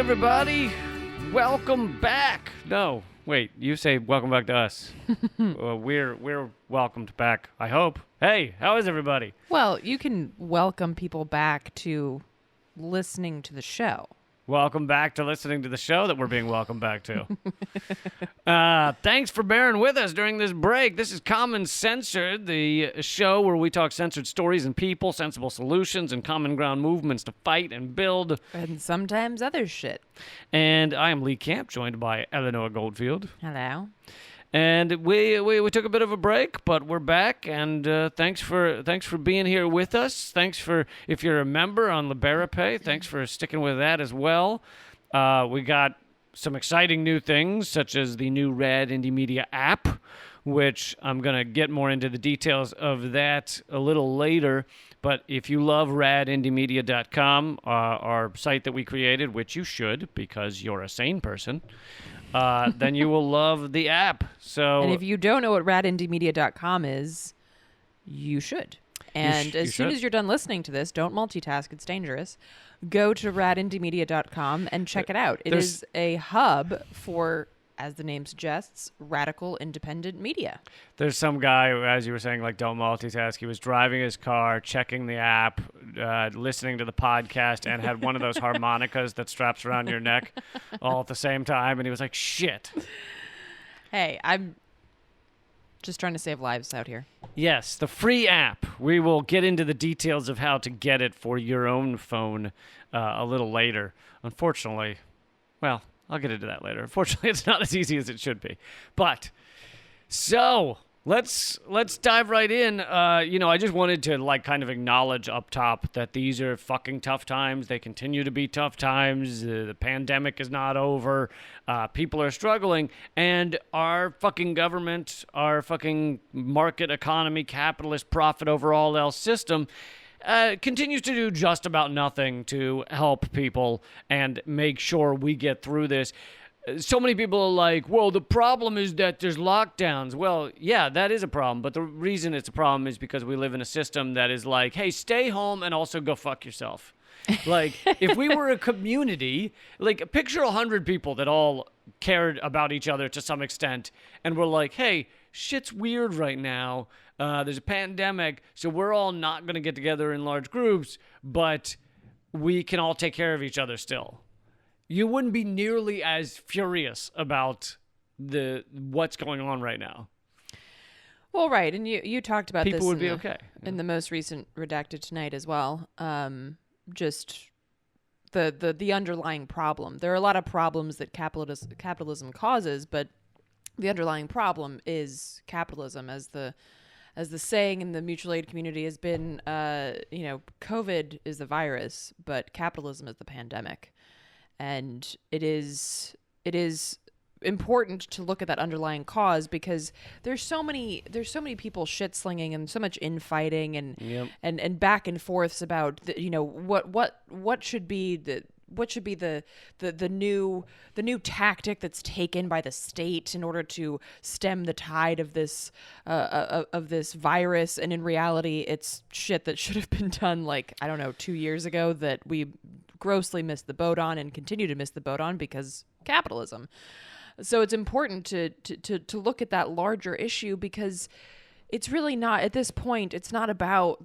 everybody. Welcome back. No, wait, you say welcome back to us. We're welcomed back, I hope. Hey, how is everybody? Well, you can welcome people back to listening to the show. Welcome back to listening to the show that we're being welcomed back to. Thanks for bearing with us during this break. This is Common Censored, the show where we talk censored stories and people, sensible solutions, and common ground movements to fight and build. And sometimes other shit. And I am Lee Camp, joined by Eleanor Goldfield. Hello. And we took a bit of a break, but we're back, and thanks for being here with us. Thanks for, if you're a member on LiberaPay, thanks for sticking with that as well. We got some exciting new things, such as the new Rad Indie Media app, which I'm going to get more into the details of that a little later. But if you love radindiemedia.com, our site that we created, which you should because you're a sane person, then you will love the app. So, and if you don't know what radindiemedia.com is, you should. And as soon as you're done listening to this, don't multitask, it's dangerous. Go to radindiemedia.com and check it out. It is a hub for, as the name suggests, radical independent media. There's some guy, as you were saying, like, don't multitask. He was driving his car, checking the app, listening to the podcast, and had one of those harmonicas that straps around your neck all at the same time. And he was like, shit. Hey, I'm just trying to save lives out here. Yes, the free app. We will get into the details of how to get it for your own phone a little later. Unfortunately, well, I'll get into that later. Unfortunately, it's not as easy as it should be. But, so, let's dive right in. I just wanted to, kind of acknowledge up top that these are fucking tough times. They continue to be tough times. The pandemic is not over. People are struggling. And our fucking government, our fucking market economy, capitalist profit over all else system continues to do just about nothing to help people and make sure we get through this. So many people are like, well, the problem is that there's lockdowns. Well, yeah, that is a problem. But the reason it's a problem is because we live in a system that is like, hey, stay home and also go fuck yourself. Like, if we were a community, like, picture 100 people that all cared about each other to some extent and were like, hey, shit's weird right now. There's a pandemic, so we're all not going to get together in large groups, but we can all take care of each other still. You wouldn't be nearly as furious about what's going on right now. Well, right, and you talked about people this would be okay in the most recent Redacted Tonight as well. Just the underlying problem. There are a lot of problems that capitalism causes, but the underlying problem is capitalism, as the saying in the mutual aid community has been, COVID is the virus, but capitalism is the pandemic. And it is important to look at that underlying cause because there's so many people shit slinging and so much infighting and back and forths about what should be the new tactic that's taken by the state in order to stem the tide of this virus, and in reality it's shit that should have been done 2 years ago that we grossly missed the boat on and continue to miss the boat on because capitalism. So it's important to look at that larger issue because it's really not, at this point, it's not about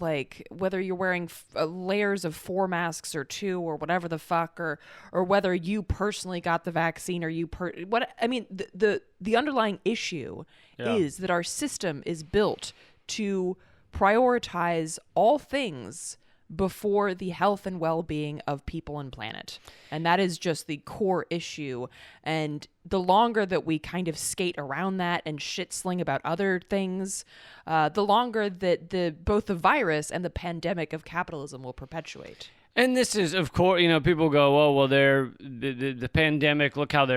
whether you're wearing layers of 4 masks or 2 or whatever the fuck, or whether you personally got the vaccine or the underlying issue is that our system is built to prioritize all things before the health and well-being of people and planet. And that is just the core issue. And the longer that we kind of skate around that and shit sling about other things, the longer that both the virus and the pandemic of capitalism will perpetuate. And this is, of course, people go, oh, well, the pandemic, look how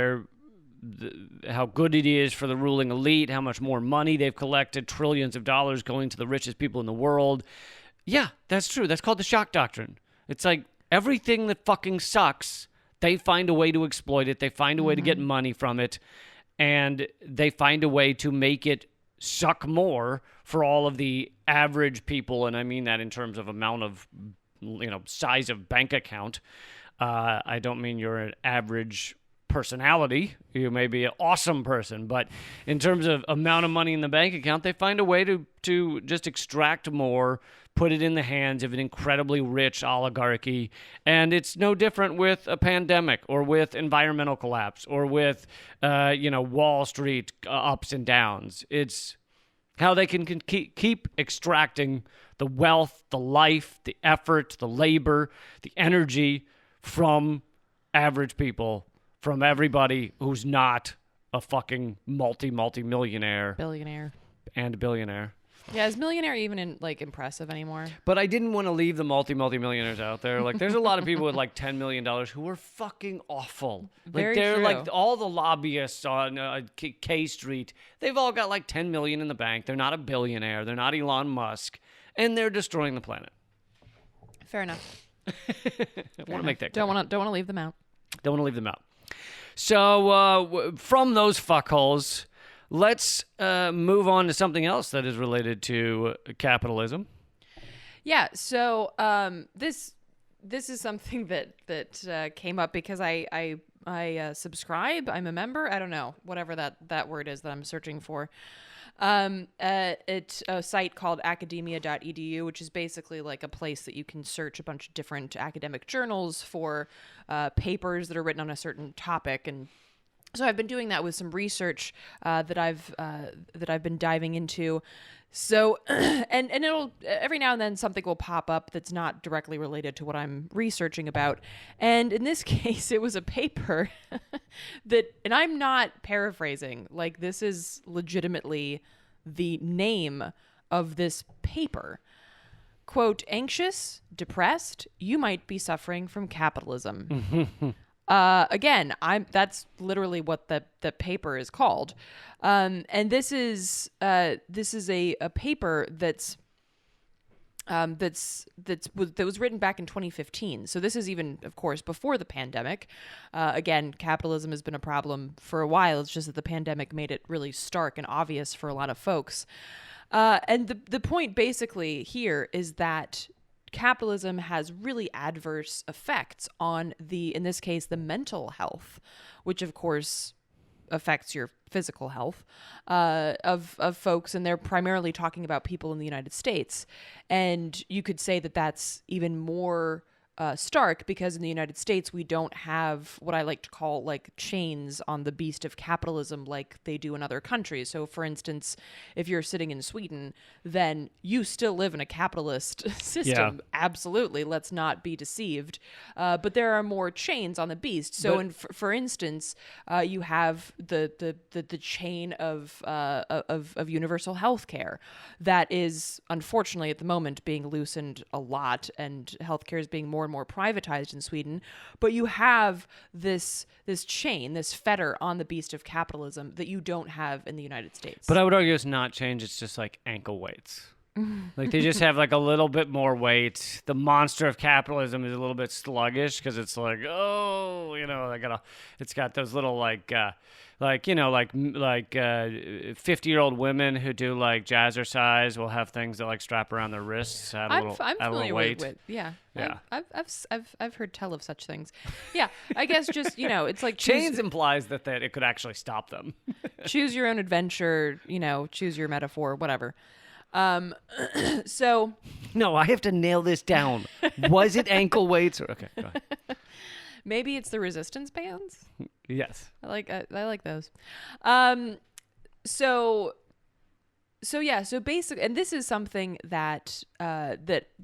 how good it is for the ruling elite, how much more money they've collected, trillions of dollars going to the richest people in the world. Yeah, that's true. That's called the shock doctrine. It's like everything that fucking sucks, they find a way to exploit it. They find a way to get money from it. And they find a way to make it suck more for all of the average people. And I mean that in terms of amount of, size of bank account. I don't mean you're an average personality. You may be an awesome person, but in terms of amount of money in the bank account, they find a way to just extract more, put it in the hands of an incredibly rich oligarchy. And it's no different with a pandemic or with environmental collapse or with, Wall Street ups and downs. It's how they can keep extracting the wealth, the life, the effort, the labor, the energy from average people, from everybody who's not a fucking multi-millionaire Billionaire. and billionaire. Yeah, is millionaire even impressive anymore? But I didn't want to leave the multi-millionaires out there. Like, there's a lot of people with like $10 million who are fucking awful. Like, Very they're true. like all the lobbyists on K Street. They've all got like 10 million in the bank. They're not a billionaire. They're not Elon Musk, and they're destroying the planet. Fair enough. I want to make that. Don't want to leave them out. Don't want to leave them out. So from those fuckholes, let's move on to something else that is related to capitalism. Yeah. So this is something that came up because I subscribe. I'm a member. I don't know, whatever that word is that I'm searching for. It's a site called academia.edu, which is basically like a place that you can search a bunch of different academic journals for papers that are written on a certain topic. And so I've been doing that with some research that I've been diving into. So, and it'll every now and then something will pop up that's not directly related to what I'm researching about. And in this case, it was a paper and I'm not paraphrasing, like this is legitimately the name of this paper. Quote, anxious, depressed, you might be suffering from capitalism. Again, that's literally what the paper is called. And this is a paper that was written back in 2015. So this is even, of course, before the pandemic. Again, capitalism has been a problem for a while. It's just that the pandemic made it really stark and obvious for a lot of folks. And the point basically here is that capitalism has really adverse effects on in this case, the mental health, which of course affects your physical health of folks. And they're primarily talking about people in the United States. And you could say that that's even more stark because in the United States, we don't have what I like to call like chains on the beast of capitalism like they do in other countries. So for instance, if you're sitting in Sweden, then you still live in a capitalist system. Yeah. Absolutely. Let's not be deceived. But there are more chains on the beast. So for instance, you have the chain of universal health care that is unfortunately at the moment being loosened a lot, and healthcare is being more and more privatized in Sweden. But you have this chain, this fetter on the beast of capitalism that you don't have in the United States. But I would argue it's not change. It's just like ankle weights. Like they just have like a little bit more weight. The monster of capitalism is a little bit sluggish because it's like, it's got those little 50-year-old women who do like jazzercise will have things that like strap around their wrists, add a little weight. Yeah. Yeah. I've heard tell of such things. Yeah. I guess just, it's like Chains implies that it could actually stop them. choose your own adventure, choose your metaphor, whatever. So no, I have to nail this down. Was it ankle weights or okay? Go ahead. Maybe it's the resistance bands. Yes, I like those. So basically, and this is something that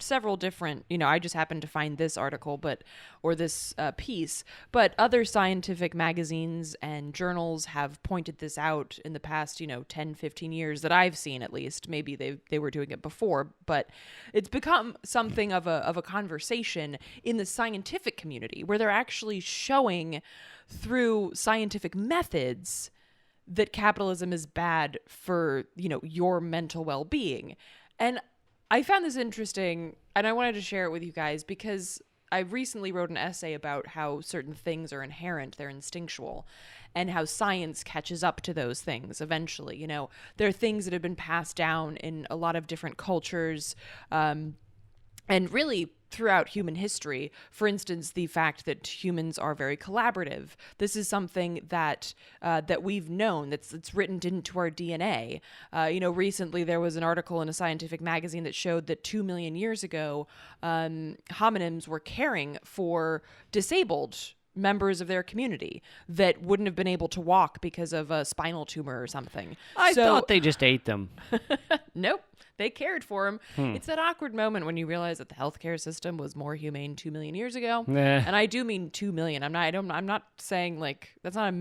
several different, I just happened to find this article, or this piece, but other scientific magazines and journals have pointed this out in the past, 10, 15 years that I've seen at least. Maybe they were doing it before, but it's become something of a conversation in the scientific community where they're actually showing through scientific methods that capitalism is bad for, your mental well-being. And I found this interesting, and I wanted to share it with you guys because I recently wrote an essay about how certain things are inherent, they're instinctual, and how science catches up to those things eventually. There are things that have been passed down in a lot of different cultures, and really throughout human history. For instance, the fact that humans are very collaborative. This is something that that we've known. That's written into our DNA. Recently there was an article in a scientific magazine that showed that 2 million years ago, hominids were caring for disabled members of their community that wouldn't have been able to walk because of a spinal tumor or something. I thought they just ate them. Nope. They cared for him. It's that awkward moment when you realize that the healthcare system was more humane 2 million years ago. And I do mean 2 million. I'm not saying like that's not I'm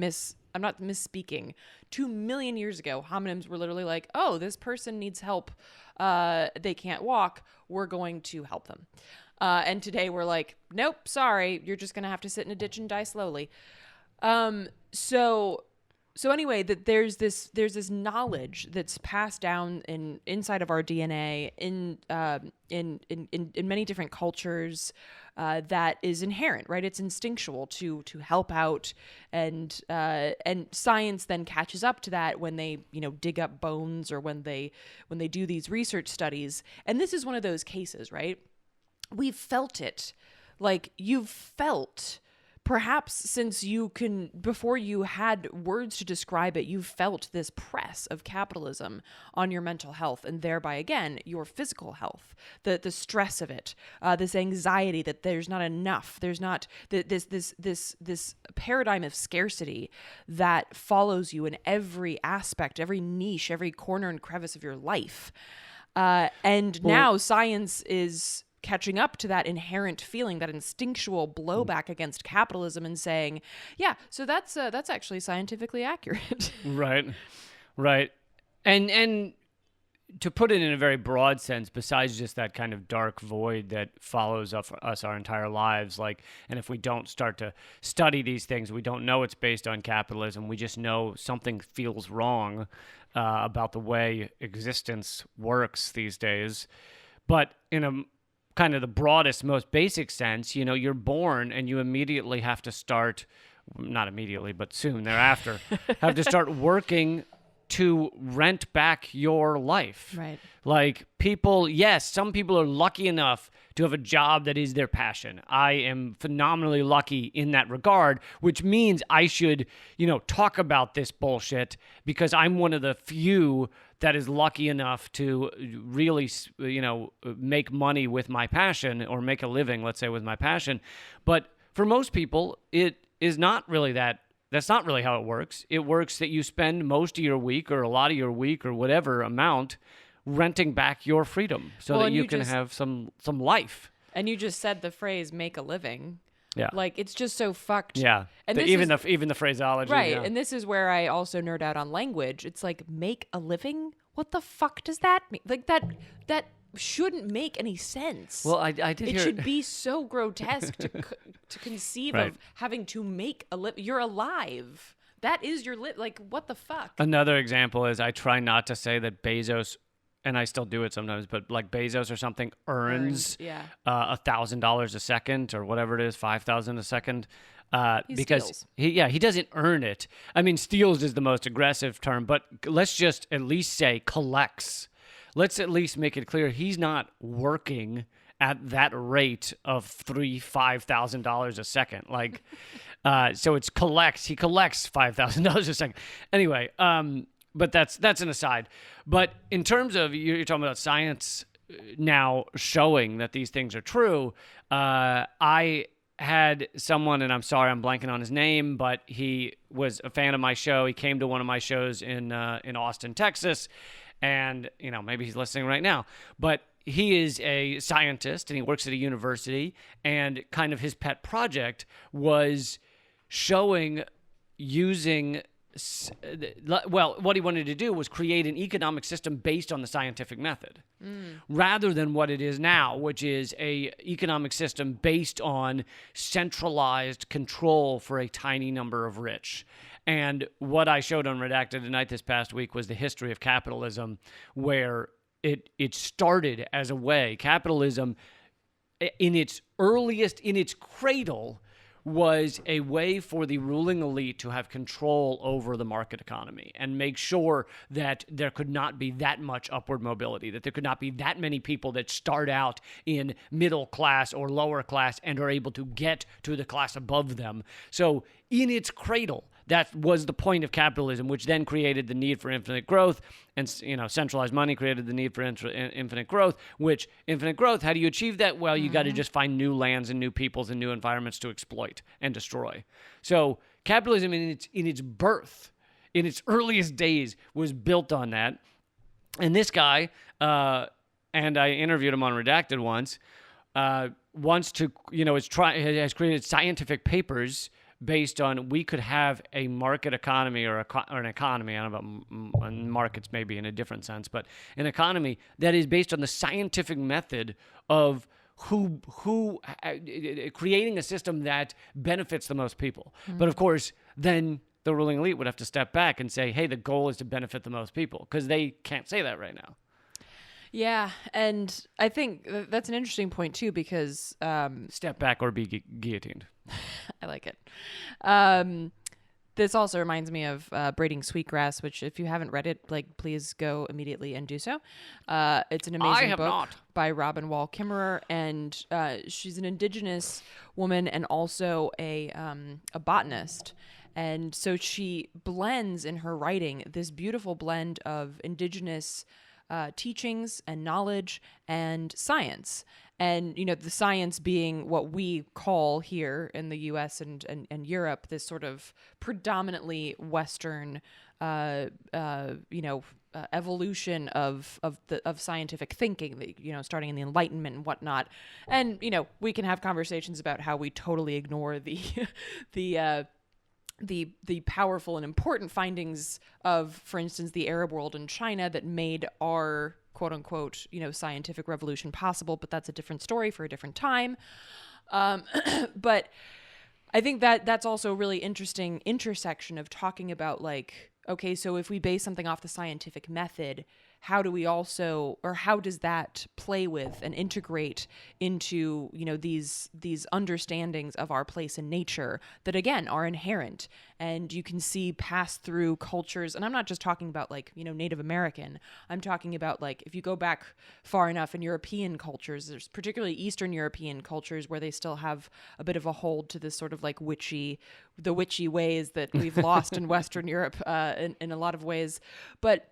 not misspeaking. 2 million years ago, hominids were literally like, "Oh, this person needs help. They can't walk. We're going to help them." And today we're like, "Nope, sorry. You're just going to have to sit in a ditch and die slowly." So anyway, that there's this knowledge that's passed down inside of our DNA in many different cultures that is inherent, right? It's instinctual to help out, and science then catches up to that when they dig up bones or when they do these research studies. And this is one of those cases, right? We've felt it, like you've felt. Perhaps since before you had words to describe it, you've felt this press of capitalism on your mental health, and thereby, again, your physical health, the stress of it, this anxiety that there's not enough, there's not this paradigm of scarcity that follows you in every aspect, every niche, every corner and crevice of your life. Now science is catching up to that inherent feeling, that instinctual blowback against capitalism, and saying, yeah, so that's actually scientifically accurate. Right. And to put it in a very broad sense, besides just that kind of dark void that follows us our entire lives, and if we don't start to study these things, we don't know it's based on capitalism. We just know something feels wrong about the way existence works these days. But in a kind of the broadest, most basic sense, you're born and you immediately have to start, not immediately, but soon thereafter, have to start working to rent back your life. Right. Like some people are lucky enough to have a job that is their passion. I am phenomenally lucky in that regard, which means I should, talk about this bullshit because I'm one of the few that is lucky enough to really, make money with my passion, or make a living, let's say, with my passion. But for most people, it is not really that. That's not really how it works. It works that you spend most of your week or a lot of your week or whatever amount renting back your freedom so that you can have some life. And you just said the phrase "make a living." Yeah. Like, it's just so fucked. Yeah. And even the phraseology. Right. Yeah. And this is where I also nerd out on language. It's like, make a living? What the fuck does that mean? Like, that shouldn't make any sense. Well, I did hear... It should be so grotesque to conceive of having to make a living. You're alive. That is your like, what the fuck? Another example is I try not to say that Bezos, and I still do it sometimes, but like Bezos or something earns $1,000 a second or whatever it is, 5,000 a second, because steals. he doesn't earn it. I mean, steals is the most aggressive term, but let's just at least say collects. Let's at least make it clear he's not working at that rate of $5,000 a second. Like, so it's collects. He collects $5,000 a second. Anyway, but that's an aside. But in terms of, you're talking about science now showing that these things are true, I had someone, and I'm sorry I'm blanking on his name, but he was a fan of my show. He came to one of my shows in Austin, Texas, and maybe he's listening right now. But he is a scientist, and he works at a university, and kind of his pet project was showing using... Well, what he wanted to do was create an economic system based on the scientific method, rather than what it is now, which is a economic system based on centralized control for a tiny number of rich. And what I showed on Redacted Tonight this past week was the history of capitalism, where it started as a way, capitalism in its cradle, was a way for the ruling elite to have control over the market economy and make sure that there could not be that much upward mobility, that there could not be that many people that start out in middle class or lower class and are able to get to the class above them. So in its cradle, that was the point of capitalism, which then created the need for infinite growth, and centralized money created the need for infinite growth. Which infinite growth? How do you achieve that? Well, you got to just find new lands and new peoples and new environments to exploit and destroy. So capitalism, in its birth, in its earliest days, was built on that. And this guy, and I interviewed him on Redacted once, wants to, has created scientific papers based on we could have a market economy or an economy, I don't know about markets maybe in a different sense, but an economy that is based on the scientific method of who creating a system that benefits the most people. But of course, then the ruling elite would have to step back and say, hey, the goal is to benefit the most people, because they can't say that right now. Yeah, and I think that's an interesting point too, because step back or be guillotined. I like it. This also reminds me of Braiding Sweetgrass, which if you haven't read it, please go immediately and do so. It's an amazing book by Robin Wall Kimmerer, and she's an indigenous woman and also a botanist. And so she blends in her writing this beautiful blend of indigenous teachings and knowledge and science. And, the science being what we call here in the U.S. and Europe, this sort of predominantly Western, evolution of scientific thinking, starting in the Enlightenment and whatnot. And, we can have conversations about how we totally ignore the powerful and important findings of, for instance, the Arab world and China that made our quote unquote, scientific revolution possible, but that's a different story for a different time. But I think that's also a really interesting intersection of talking about okay, so if we base something off the scientific method, how do we also, or how does that play with and integrate into, these understandings of our place in nature that, again, are inherent and you can see pass through cultures. And I'm not just talking about Native American. I'm talking about if you go back far enough in European cultures, there's particularly Eastern European cultures where they still have a bit of a hold to this sort of witchy ways that we've lost in Western Europe in a lot of ways. But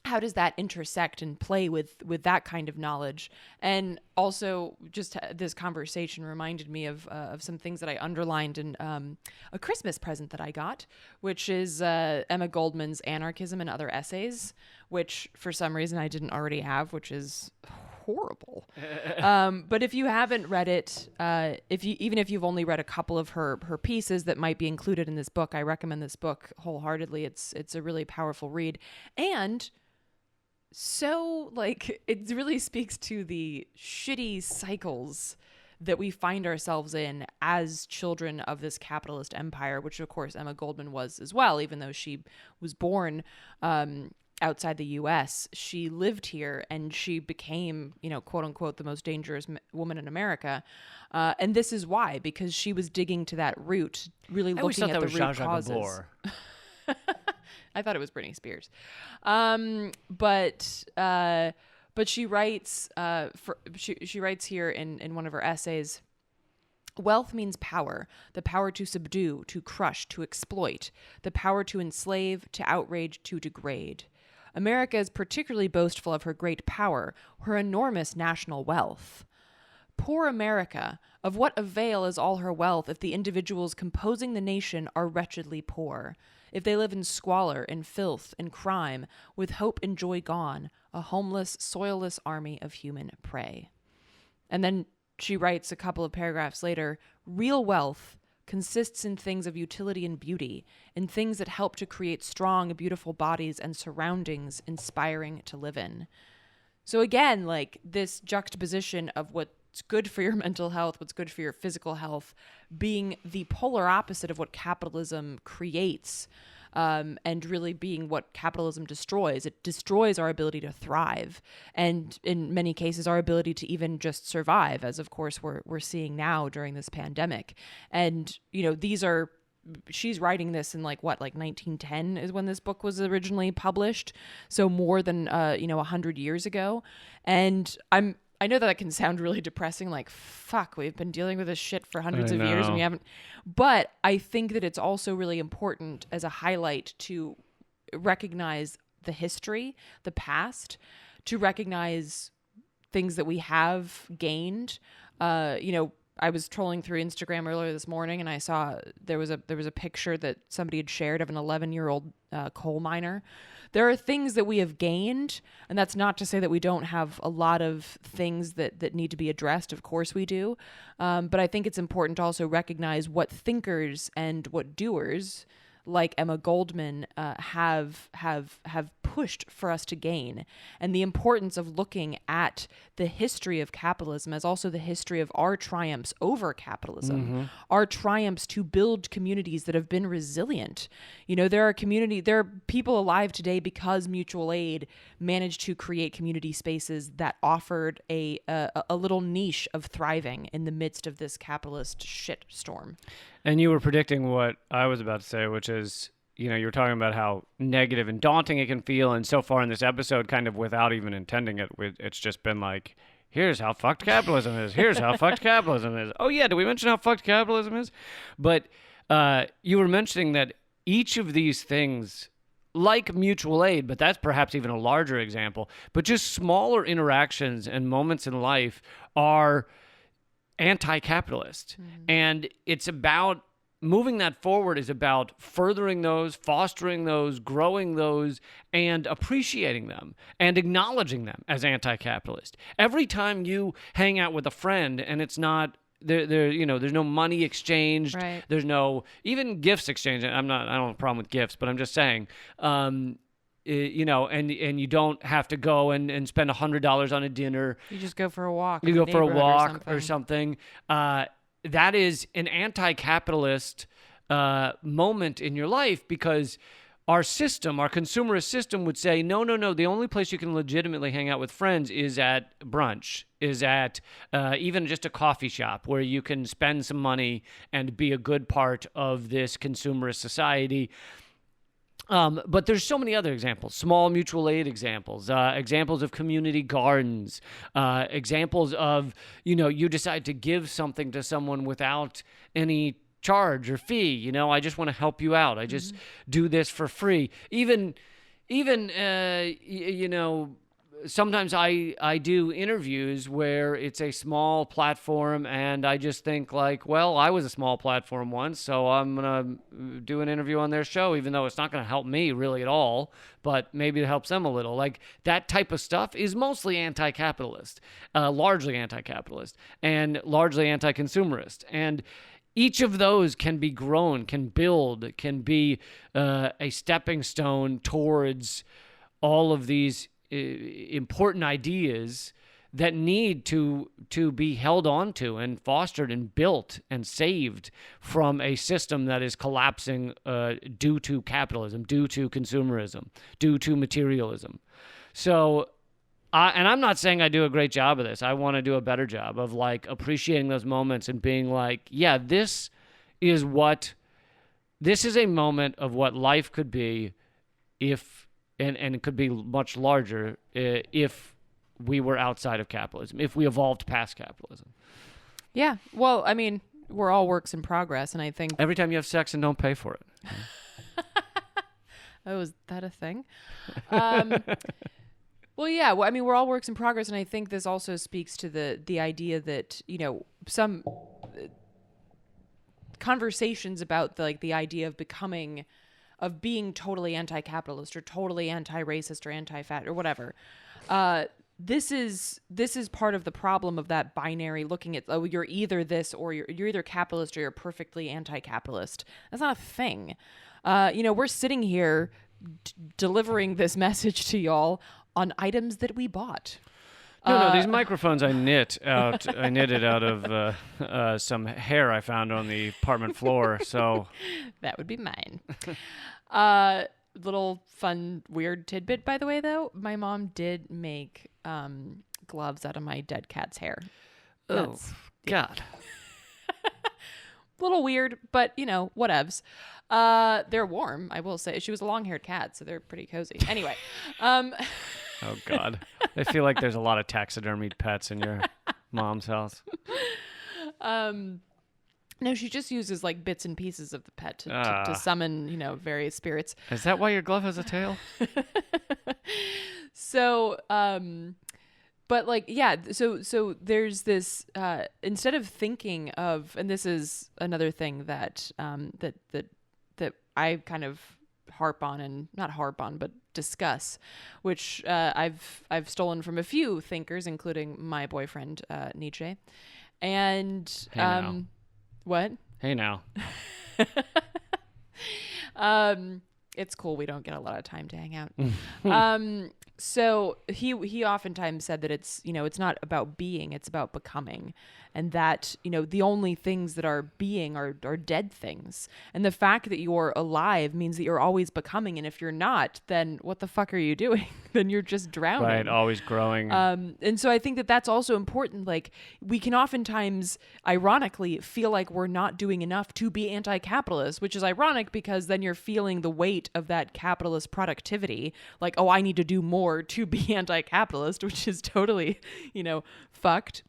how does that intersect and play with that kind of knowledge? And also, just this conversation reminded me of some things that I underlined in a Christmas present that I got, which is Emma Goldman's Anarchism and Other Essays, which for some reason I didn't already have, which is horrible. But if you haven't read it, even if you've only read a couple of her pieces that might be included in this book, I recommend this book wholeheartedly. It's a really powerful read. And so it really speaks to the shitty cycles that we find ourselves in as children of this capitalist empire, which of course Emma Goldman was as well. Even though she was born outside the US, she lived here and she became, quote unquote, the most dangerous woman in America. And this is why, because she was digging to that root, really looking at the root causes. I thought it was Britney Spears. But she writes she writes here in one of her essays, wealth means power, the power to subdue, to crush, to exploit, the power to enslave, to outrage, to degrade. America is particularly boastful of her great power, her enormous national wealth. Poor America, of what avail is all her wealth if the individuals composing the nation are wretchedly poor? If they live in squalor, in filth, in crime, with hope and joy gone, a homeless, soilless army of human prey. And then she writes a couple of paragraphs later, real wealth consists in things of utility and beauty, in things that help to create strong, beautiful bodies and surroundings inspiring to live in. So again, this juxtaposition of what's good for your mental health, what's good for your physical health, being the polar opposite of what capitalism creates. and really being what capitalism destroys. It destroys our ability to thrive, and in many cases, our ability to even just survive, as of course we're seeing now during this pandemic. And these are. She's writing this in like 1910 is when this book was originally published, so more than 100 years ago. And I know that can sound really depressing, like, fuck, we've been dealing with this shit for hundreds of years and we haven't. But I think that it's also really important as a highlight to recognize the history, the past, to recognize things that we have gained. I was trolling through Instagram earlier this morning, and I saw there was a picture that somebody had shared of an 11-year-old coal miner. There are things that we have gained, and that's not to say that we don't have a lot of things that need to be addressed. Of course we do. But I think it's important to also recognize what thinkers and what doers like Emma Goldman have pushed for us to gain, and the importance of looking at the history of capitalism as also the history of our triumphs over capitalism, our triumphs to build communities that have been resilient. There are people alive today because mutual aid managed to create community spaces that offered a little niche of thriving in the midst of this capitalist shitstorm. And you were predicting what I was about to say, which is, you were talking about how negative and daunting it can feel. And so far in this episode, kind of without even intending it, it's just been like, here's how fucked capitalism is. Here's how fucked capitalism is. Oh, yeah, did we mention how fucked capitalism is? But you were mentioning that each of these things, like mutual aid, but that's perhaps even a larger example, but just smaller interactions and moments in life are anti-capitalist. And it's about moving that forward, is about furthering those, fostering those, growing those, and appreciating them and acknowledging them as anti-capitalist. Every time you hang out with a friend and it's not there's no money exchanged, right. There's no even gifts exchanged. I don't have a problem with gifts, but I'm just saying and you don't have to go and spend $100 on a dinner. You just go for a walk. You go for a walk or something. That is an anti-capitalist moment in your life, because our system, our consumerist system, would say, no. The only place you can legitimately hang out with friends is at brunch, is at even just a coffee shop where you can spend some money and be a good part of this consumerist society. But there's so many other examples, small mutual aid examples, examples of community gardens, examples of, you decide to give something to someone without any charge or fee. I just want to help you out. I just do this for free. Even sometimes I do interviews where it's a small platform, and I just think like, well, I was a small platform once, so I'm going to do an interview on their show, even though it's not going to help me really at all, but maybe it helps them a little. Like, that type of stuff is mostly anti-capitalist, largely anti-capitalist, and largely anti-consumerist. And each of those can be grown, can build, can be a stepping stone towards all of these important ideas that need to be held on to and fostered and built and saved from a system that is collapsing due to capitalism, due to consumerism, due to materialism. So, and I'm not saying I do a great job of this. I want to do a better job of like appreciating those moments and being like, yeah, this is a moment of what life could be if, and it could be much larger if we were outside of capitalism, if we evolved past capitalism. Yeah. Well, I mean, we're all works in progress, and I think every time you have sex and don't pay for it. Oh, is that a thing? Well, yeah. Well, I mean, we're all works in progress, and I think this also speaks to the idea that, some conversations about the idea of being totally anti-capitalist or totally anti-racist or anti-fat or whatever. This is part of the problem of that binary looking at, oh, you're either this or you're either capitalist or you're perfectly anti-capitalist. That's not a thing. We're sitting here delivering this message to y'all on items that we bought. No, these microphones I knitted out of some hair I found on the apartment floor. So that would be mine. Little fun, weird tidbit, by the way, though. My mom did make gloves out of my dead cat's hair. Oh, God. A little weird, but, whatevs. They're warm, I will say. She was a long-haired cat, so they're pretty cozy. Anyway. Oh, God. I feel like there's a lot of taxidermied pets in your mom's house. No, she just uses like bits and pieces of the pet to summon, various spirits. Is that why your glove has a tail? So, but like, yeah, so there's this, instead of thinking of, and this is another thing that I kind of not harp on, but discuss, which, I've stolen from a few thinkers, including my boyfriend, Nietzsche. And, Hey now. What? Hey now. It's cool. We don't get a lot of time to hang out. So he oftentimes said that it's not about being, it's about becoming. And that, the only things that are being are dead things. And the fact that you're alive means that you're always becoming. And if you're not, then what the fuck are you doing? Then you're just drowning. Right, always growing. And so I think that that's also important. Like, we can oftentimes, ironically, feel like we're not doing enough to be anti-capitalist, which is ironic because then you're feeling the weight of that capitalist productivity. Like, oh, I need to do more to be anti-capitalist, which is totally, fucked.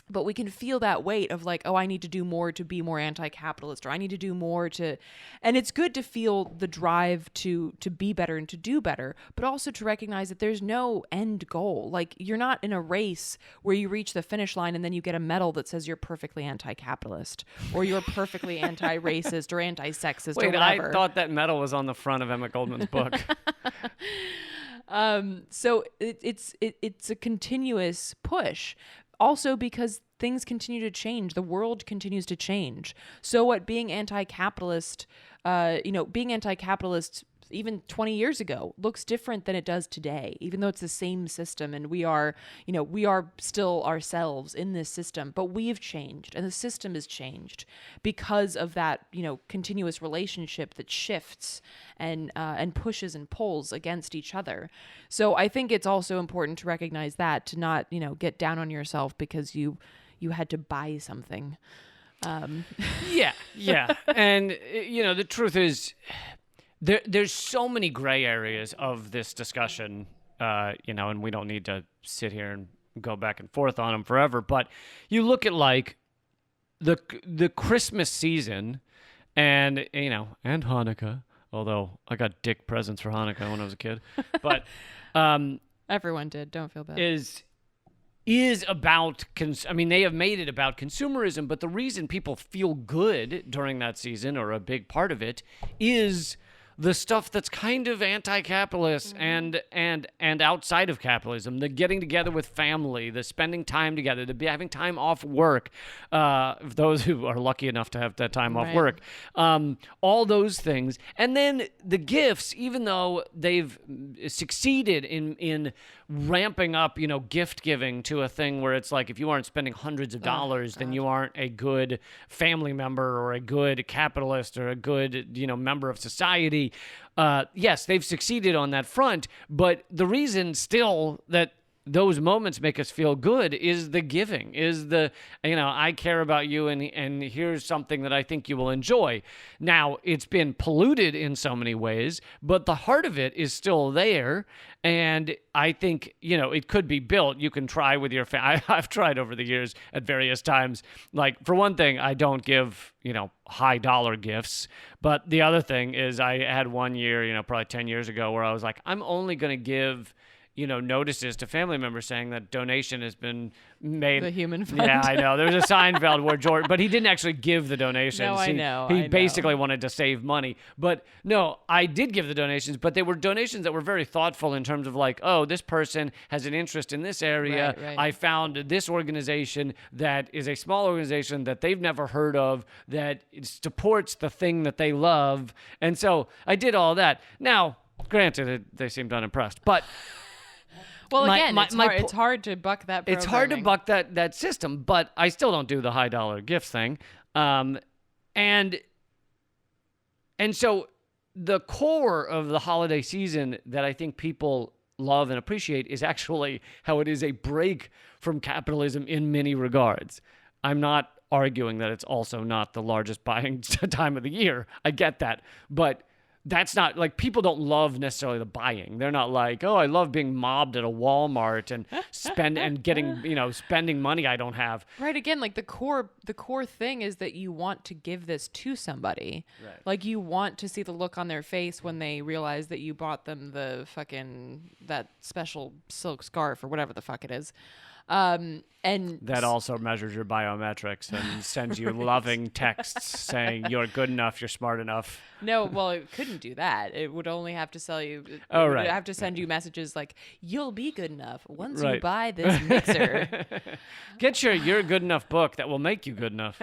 But we can feel that weight of like, oh, I need to do more to be more anti-capitalist, or I need to do more to, and it's good to feel the drive to be better and to do better, but also to recognize that there's no end goal. Like, you're not in a race where you reach the finish line and then you get a medal that says you're perfectly anti-capitalist or you're perfectly anti-racist or anti-sexist or whatever. I thought that medal was on the front of Emma Goldman's book. So it's a continuous push. Also because things continue to change. The world continues to change. So what being anti-capitalist, even 20 years ago looks different than it does today, even though it's the same system and we are still ourselves in this system, but we've changed and the system has changed because of that, continuous relationship that shifts and pushes and pulls against each other. So I think it's also important to recognize that, to not, get down on yourself because you had to buy something. Yeah. And, the truth is, there's so many gray areas of this discussion, and we don't need to sit here and go back and forth on them forever. But you look at like the Christmas season, and and Hanukkah. Although I got dick presents for Hanukkah when I was a kid, but everyone did. Don't feel bad. Is about, they have made it about consumerism, but the reason people feel good during that season, or a big part of it, is the stuff that's kind of anti-capitalist and outside of capitalism, the getting together with family, the spending time together, the having time off work, those who are lucky enough to have that time off work, all those things. And then the gifts, even though they've succeeded in ramping up, gift giving to a thing where it's like, if you aren't spending hundreds of dollars, then you aren't a good family member or a good capitalist or a good, member of society. Yes, they've succeeded on that front, but the reason still that those moments make us feel good is the giving, is the, I care about you and here's something that I think you will enjoy. Now, it's been polluted in so many ways, but the heart of it is still there. And I think, it could be built. You can try with your family. I've tried over the years at various times. Like, for one thing, I don't give, high dollar gifts. But the other thing is I had one year, probably 10 years ago, where I was like, I'm only going to give notices to family members saying that donation has been made. The human fund. Yeah, I know. There's a Seinfeld where George, but he didn't actually give the donations. No, I know. He basically wanted to save money. But no, I did give the donations, but they were donations that were very thoughtful in terms of like, oh, this person has an interest in this area. Right. I found this organization that is a small organization that they've never heard of that supports the thing that they love. And so I did all that. Now, granted, they seemed unimpressed, but... Well, it's hard to buck that programming. It's hard to buck that system, but I still don't do the high dollar gifts thing. And so the core of the holiday season that I think people love and appreciate is actually how it is a break from capitalism in many regards. I'm not arguing that it's also not the largest buying time of the year. I get that. But that's not like people don't love necessarily the buying. They're not like, oh, I love being mobbed at a Walmart and spending money I don't have. Right. Again, like the core thing is that you want to give this to somebody. Right. Like you want to see the look on their face when they realize that you bought them that special silk scarf or whatever the fuck it is. And that also measures your biometrics and sends you loving texts saying you're good enough, you're smart enough. No, well, it couldn't do that. It would only have to sell you. It Oh, would right. have to send you messages like, "You'll be good enough once Right. you buy this mixer." Get your "You're Good Enough" book that will make you good enough.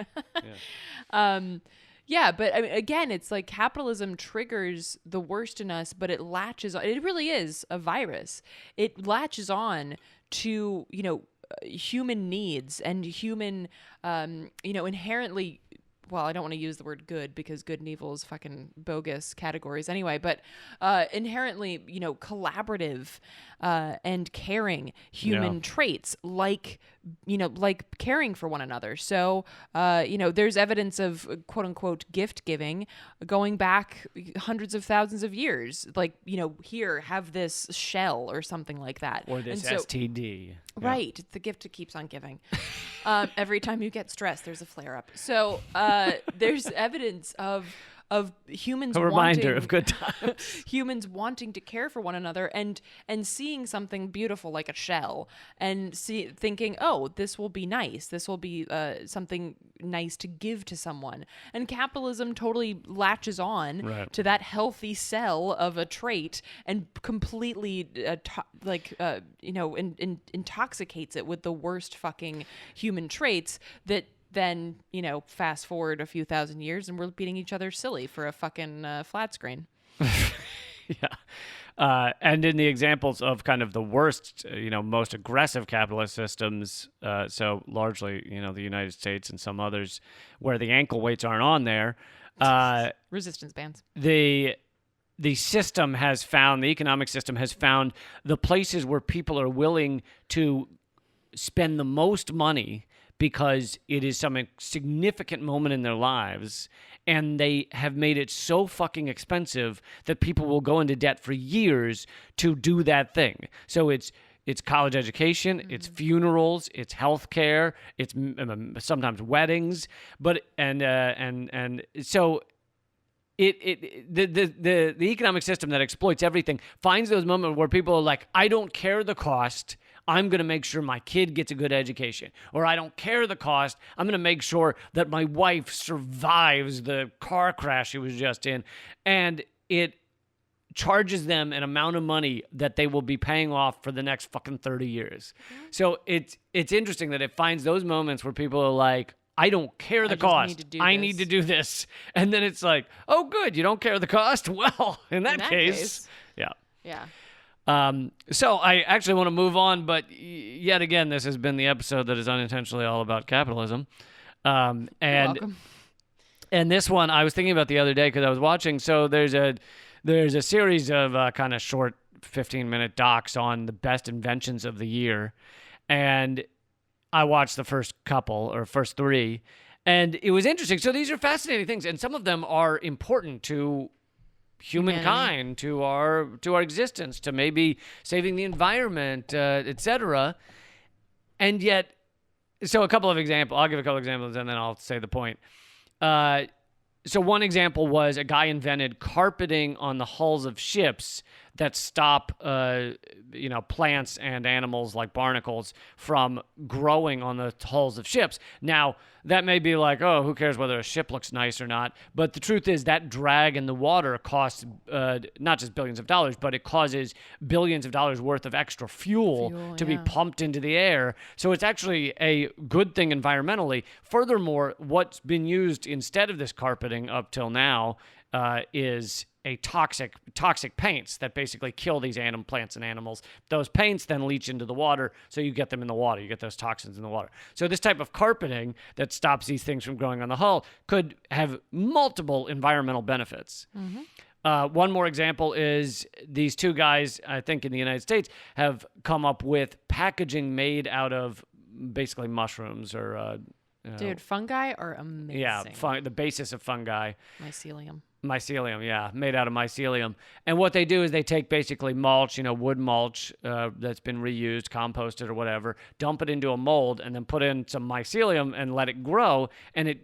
Yeah, but I mean, again, it's like capitalism triggers the worst in us, but it latches on. It really is a virus. It latches on to, human needs and human, inherently. Well, I don't want to use the word good because good and evil is fucking bogus categories anyway, but inherently, collaborative and caring human traits like caring for one another. So, there's evidence of quote unquote gift giving going back hundreds of thousands of years. Like, here, have this shell or something like that. Or this And so- STD. Right. It's the gift that keeps on giving. Every time you get stressed, there's a flare up. So there's evidence of humans A reminder wanting, of good times. humans wanting to care for one another and seeing something beautiful like a shell and thinking, oh, this will be nice. This will be something nice to give to someone. And capitalism totally latches on Right. to that healthy cell of a trait and completely intoxicates it with the worst fucking human traits that then, fast forward a few thousand years and we're beating each other silly for a fucking flat screen. Yeah. And in the examples of kind of the worst, most aggressive capitalist systems, so largely, the United States and some others where the ankle weights aren't on there, Resistance bands. the economic system has found the places where people are willing to spend the most money because it is some significant moment in their lives, and they have made it so fucking expensive that people will go into debt for years to do that thing. So it's college education, it's funerals, it's healthcare, it's sometimes weddings, but so the economic system that exploits everything finds those moments where people are like, I don't care the cost, I'm going to make sure my kid gets a good education. Or I don't care the cost, I'm going to make sure that my wife survives the car crash she was just in. And it charges them an amount of money that they will be paying off for the next fucking 30 years. So it's interesting that it finds those moments where people are like, I don't care the cost. I need to do this. And then it's like, oh, good. You don't care the cost? Well, in that case. Yeah. Yeah. So I actually want to move on, but yet again, this has been the episode that is unintentionally all about capitalism. You're welcome. And this one I was thinking about the other day because I was watching. So there's a series of kind of short 15-minute docs on the best inventions of the year. And I watched the first three, and it was interesting. So these are fascinating things, and some of them are important to humankind, to our existence, to maybe saving the environment, etc. And yet, so I'll give a couple of examples, and then I'll say the point. So one example was a guy invented carpeting on the hulls of ships that stop, plants and animals like barnacles from growing on the hulls of ships. Now, that may be like, oh, who cares whether a ship looks nice or not? But the truth is that drag in the water costs not just billions of dollars, but it causes billions of dollars worth of extra fuel to be pumped into the air. So it's actually a good thing environmentally. Furthermore, what's been used instead of this carpeting up till now is a toxic paints that basically kill these plants and animals. Those paints then leach into the water, so you get them in the water. You get those toxins in the water. So this type of carpeting that stops these things from growing on the hull could have multiple environmental benefits. One more example is these two guys, I think in the United States, have come up with packaging made out of basically mushrooms or Dude, fungi are amazing. yeah, the basis of fungi. Mycelium. Mycelium, yeah, made out of mycelium. And what they do is they take basically mulch, wood mulch that's been reused, composted or whatever, dump it into a mold, and then put in some mycelium and let it grow, and it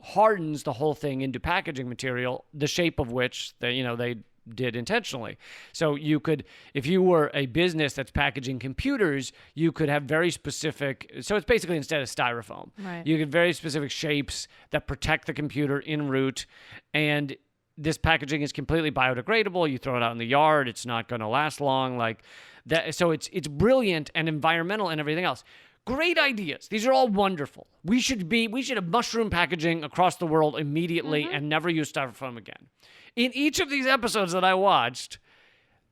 hardens the whole thing into packaging material, the shape of which they did intentionally. So you could, if you were a business that's packaging computers, you could have very specific, so it's basically instead of styrofoam. Right. You get very specific shapes that protect the computer en route, and this packaging is completely biodegradable. You throw it out in the yard, it's not going to last long like that. So it's brilliant and environmental and everything else. Great ideas. These are all wonderful. We should have mushroom packaging across the world immediately and never use styrofoam again. In each of these episodes that I watched,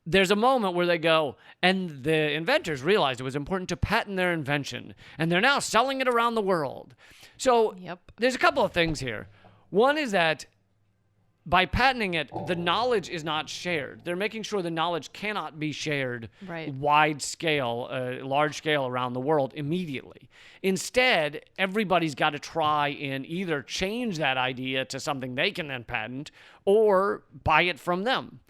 there's a moment where they go, and the inventors realized it was important to patent their invention, and they're now selling it around the world. So There's a couple of things here. One is that by patenting it, the knowledge is not shared. They're making sure the knowledge cannot be shared large scale around the world immediately. Instead, everybody's got to try and either change that idea to something they can then patent or buy it from them.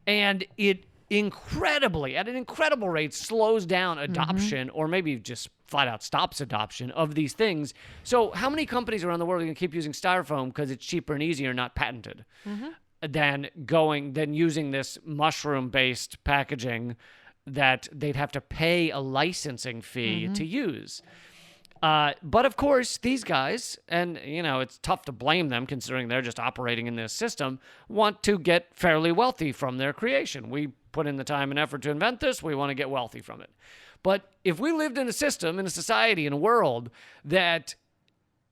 And it at an incredible rate, slows down adoption or maybe just flat out stops adoption of these things. So how many companies around the world are going to keep using styrofoam because it's cheaper and easier, not patented, than using this mushroom-based packaging that they'd have to pay a licensing fee to use? But of course, these guys, and it's tough to blame them considering they're just operating in this system, want to get fairly wealthy from their creation. We put in the time and effort to invent this. We want to get wealthy from it. But if we lived in a system, in a society, in a world that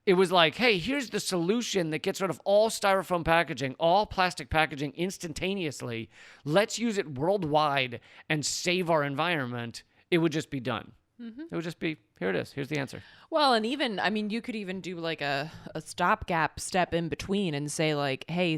it was like, hey, here's the solution that gets rid of all styrofoam packaging, all plastic packaging instantaneously, let's use it worldwide and save our environment, it would just be done. It would just be, here it is. Here's the answer. Well, and even, you could even do like a stopgap step in between and say like, hey,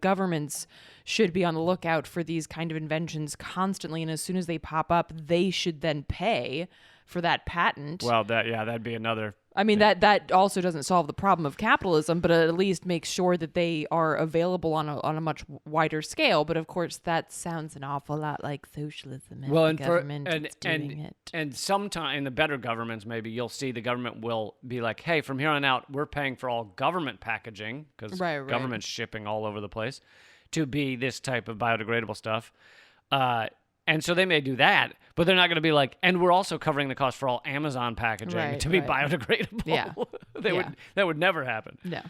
governments should be on the lookout for these kind of inventions constantly. And as soon as they pop up, they should then pay for that patent. Well, that'd be another. That also doesn't solve the problem of capitalism, but it at least makes sure that they are available on a much wider scale. But of course, that sounds an awful lot like socialism. And the government is doing it. And sometime in the better governments, maybe you'll see the government will be like, hey, from here on out, we're paying for all government packaging because government's shipping all over the place to be this type of biodegradable stuff. And so they may do that, but they're not going to be like, and we're also covering the cost for all Amazon packaging to be biodegradable. Yeah. That would never happen. No.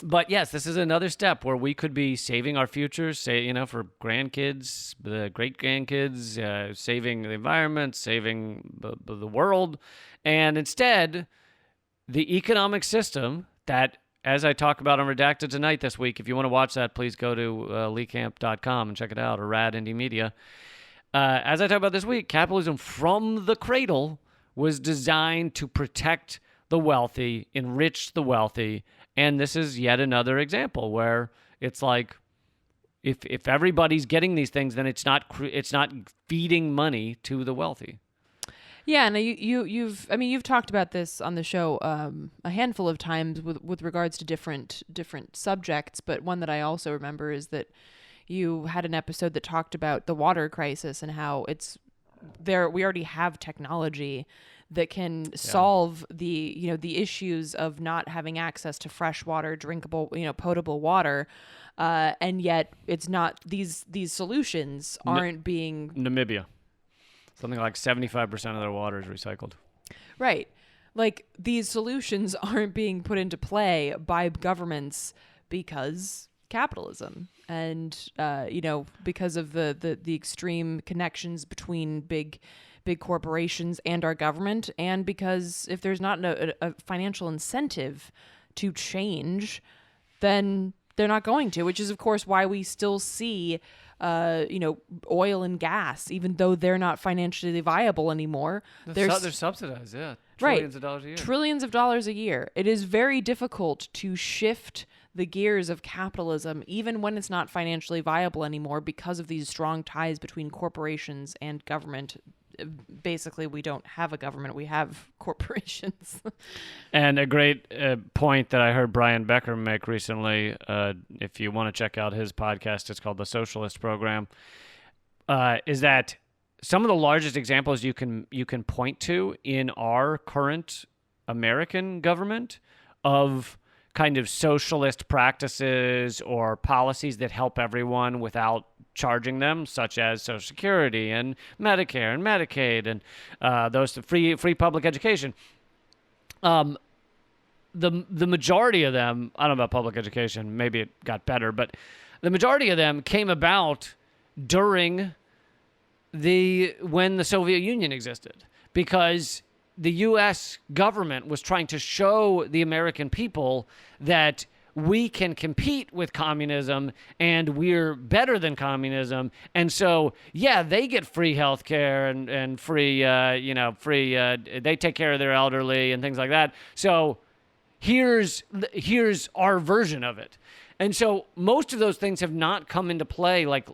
But yes, this is another step where we could be saving our future, for grandkids, the great-grandkids, saving the environment, saving the world. And instead, the economic system that, as I talk about on Redacted Tonight this week, if you want to watch that, please go to leecamp.com and check it out, or Rad Indie Media. As I talk about this week, capitalism from the cradle was designed to protect the wealthy, enrich the wealthy, and this is yet another example where it's like, if everybody's getting these things, then it's not feeding money to the wealthy. Yeah, and you've talked about this on the show a handful of times with regards to different subjects, but one that I also remember is that you had an episode that talked about the water crisis and how it's there. We already have technology that can solve the issues of not having access to fresh water, drinkable, potable water, and yet it's not these solutions aren't being Namibia. Something like 75% of their water is recycled. Right. Like, these solutions aren't being put into play by governments because capitalism and, because of the extreme connections between big corporations and our government, and because if there's not a financial incentive to change, then they're not going to, which is, of course, why we still see oil and gas, even though they're not financially viable anymore. They're subsidized, yeah. Trillions of dollars a year. Trillions of dollars a year. It is very difficult to shift the gears of capitalism, even when it's not financially viable anymore because of these strong ties between corporations and government. Basically, we don't have a government, we have corporations. And a great point that I heard Brian Becker make recently, if you want to check out his podcast, it's called The Socialist Program, is that some of the largest examples you can point to in our current American government of kind of socialist practices or policies that help everyone without charging them, such as Social Security and Medicare and Medicaid and those free public education. The majority of them, I don't know about public education, maybe it got better, but the majority of them came about during when the Soviet Union existed, because the U.S. government was trying to show the American people that we can compete with communism and we're better than communism. And so, yeah, they get free health care and free, they take care of their elderly and things like that. So here's our version of it. And so most of those things have not come into play like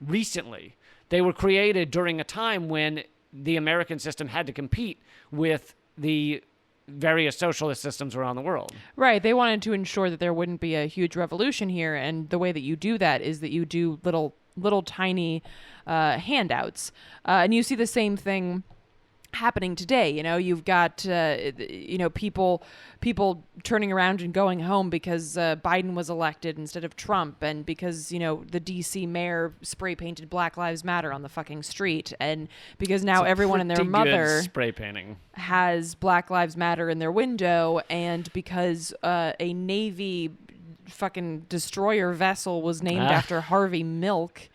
recently. They were created during a time when the American system had to compete with the various socialist systems around the world. Right. They wanted to ensure that there wouldn't be a huge revolution here. And the way that you do that is that you do little tiny handouts. And you see the same thing happening today. You've got people turning around and going home because Biden was elected instead of Trump, and because the DC mayor spray painted Black Lives Matter on the fucking street, and because now everyone and their mother spray painting has Black Lives Matter in their window, and because a Navy fucking destroyer vessel was named after Harvey Milk.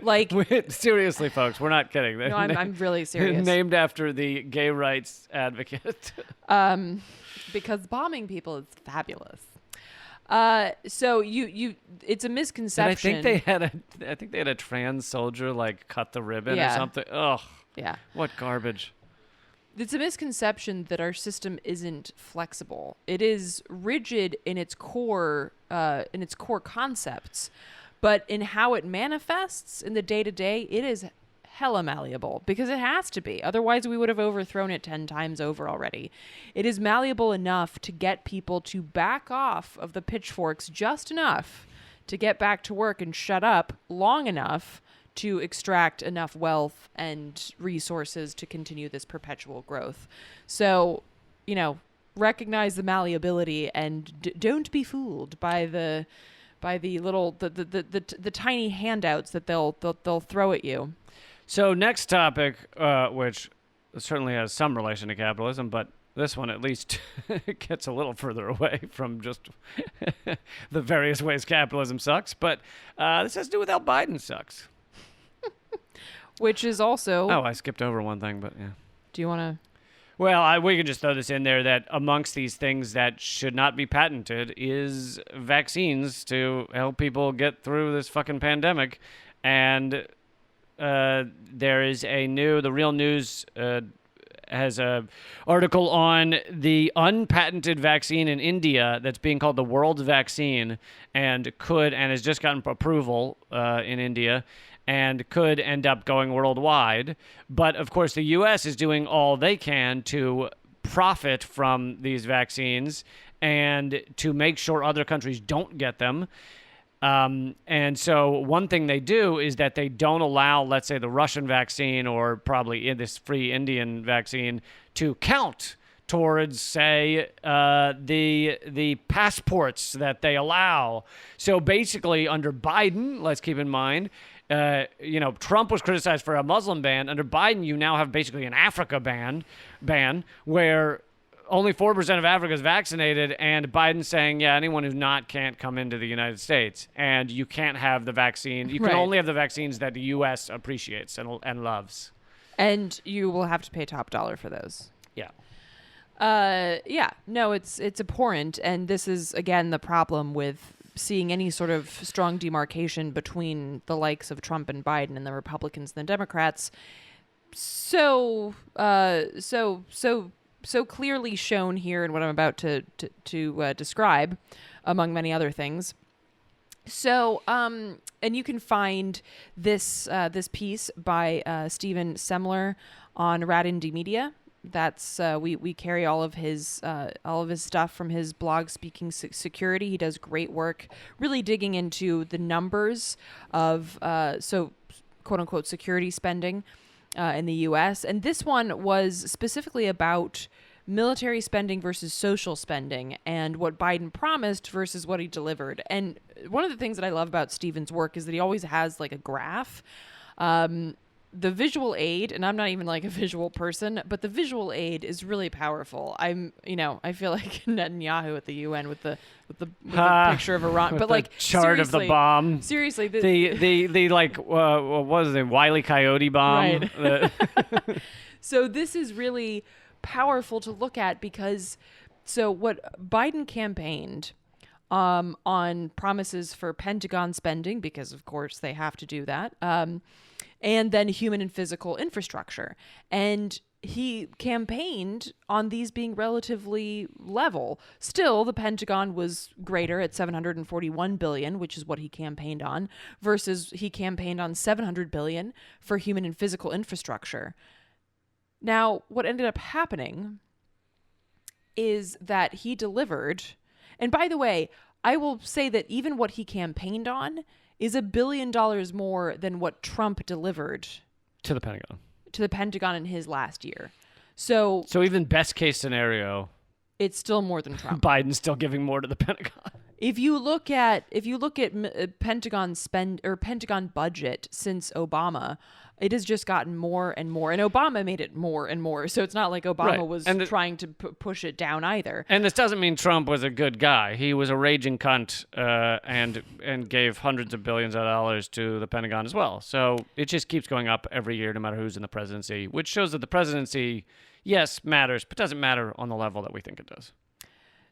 Like, seriously, folks, we're not kidding. No, I'm really serious. Named after the gay rights advocate. Because bombing people is fabulous. So it's a misconception. And I think they had a trans soldier like cut the ribbon or something. Ugh. Yeah. What garbage. It's a misconception that our system isn't flexible. It is rigid in its core concepts. But in how it manifests in the day-to-day, it is hella malleable, because it has to be. Otherwise, we would have overthrown it 10 times over already. It is malleable enough to get people to back off of the pitchforks just enough to get back to work and shut up long enough to extract enough wealth and resources to continue this perpetual growth. So, recognize the malleability and don't be fooled by the little the tiny handouts that they'll throw at you. So next topic, which certainly has some relation to capitalism, but this one at least gets a little further away from just the various ways capitalism sucks. But this has to do with how Biden sucks. Which is also... Oh, I skipped over one thing, but yeah. Do you want to... Well, we can just throw this in there that amongst these things that should not be patented is vaccines to help people get through this fucking pandemic. And there is the Real News has a article on the unpatented vaccine in India that's being called the world's vaccine and has just gotten approval in India and could end up going worldwide. But, of course, the U.S. is doing all they can to profit from these vaccines and to make sure other countries don't get them. And so one thing they do is that they don't allow, let's say, the Russian vaccine or probably this free Indian vaccine to count towards, say, the passports that they allow. So basically, under Biden, let's keep in mind, Trump was criticized for a Muslim ban. Under Biden, you now have basically an Africa ban where only 4% of Africa is vaccinated, and Biden's saying, yeah, anyone who's not can't come into the United States, and you can't have the vaccine. You can only have the vaccines that the U.S. appreciates and loves. And you will have to pay top dollar for those. Yeah. No, it's abhorrent, and this is, again, the problem with seeing any sort of strong demarcation between the likes of Trump and Biden and the Republicans and the Democrats. So so clearly shown here in what I'm about to describe, among many other things. So, and you can find this this piece by Stephen Semler on Rat Indie Media. That's we carry all of his stuff from his blog, Speaking Security. He does great work, really digging into the numbers of so quote unquote security spending in the U.S. And this one was specifically about military spending versus social spending and what Biden promised versus what he delivered. And one of the things that I love about Stephen's work is that he always has like a graph. The visual aid, and I'm not even like a visual person, but the visual aid is really powerful. I feel like Netanyahu at the UN with the picture of Iran, but like chart of the bomb. Seriously, the like what was it, Wile E. Coyote bomb? Right. So this is really powerful to look at because what Biden campaigned on promises for Pentagon spending, because of course they have to do that, and then human and physical infrastructure. And he campaigned on these being relatively level. Still, the Pentagon was greater at $741 billion, which is what he campaigned on, versus he campaigned on $700 billion for human and physical infrastructure. Now, what ended up happening is that he delivered, and by the way, I will say that even what he campaigned on is $1 billion more than what Trump delivered to the Pentagon in his last year. So even best case scenario, it's still more than Trump. Biden's still giving more to the Pentagon. If you look at Pentagon spend or Pentagon budget since Obama, it has just gotten more and more, and Obama made it more and more. So it's not like Obama was trying to push it down either. And this doesn't mean Trump was a good guy. He was a raging cunt and gave hundreds of billions of dollars to the Pentagon as well. So it just keeps going up every year, no matter who's in the presidency, which shows that the presidency, yes, matters, but doesn't matter on the level that we think it does.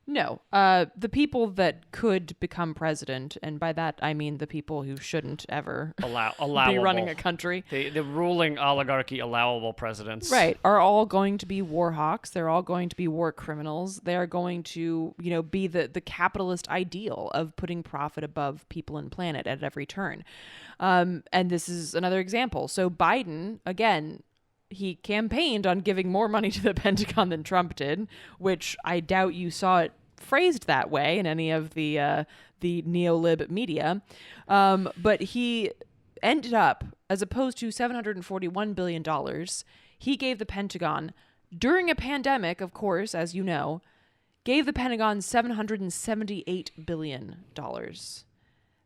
No, the people that could become president, and by that I mean the people who shouldn't ever be running a country. The ruling oligarchy allowable presidents. Right, are all going to be war hawks. They're all going to be war criminals. They are going to, be the capitalist ideal of putting profit above people and planet at every turn. And this is another example. So Biden, again, he campaigned on giving more money to the Pentagon than Trump did, which I doubt you saw it phrased that way in any of the neolib media. But he ended up, as opposed to $741 billion, he gave the Pentagon, during a pandemic, of course, as you know, gave the Pentagon $778 billion.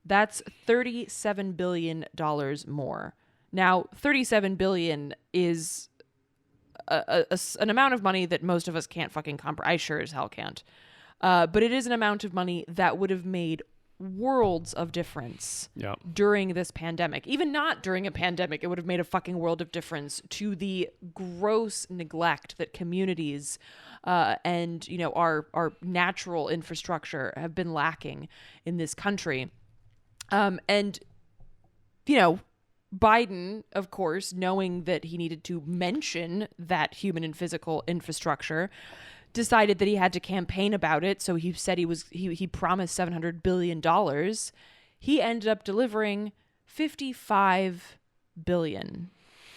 That's $37 billion more. Now, $37 billion is an amount of money that most of us can't fucking comprehend. I sure as hell can't. But it is an amount of money that would have made worlds of difference during this pandemic. Even not during a pandemic, it would have made a fucking world of difference to the gross neglect that communities and our natural infrastructure have been lacking in this country. And Biden, of course, knowing that he needed to mention that human and physical infrastructure, decided that he had to campaign about it. So he said he promised $700 billion. He ended up delivering $55 billion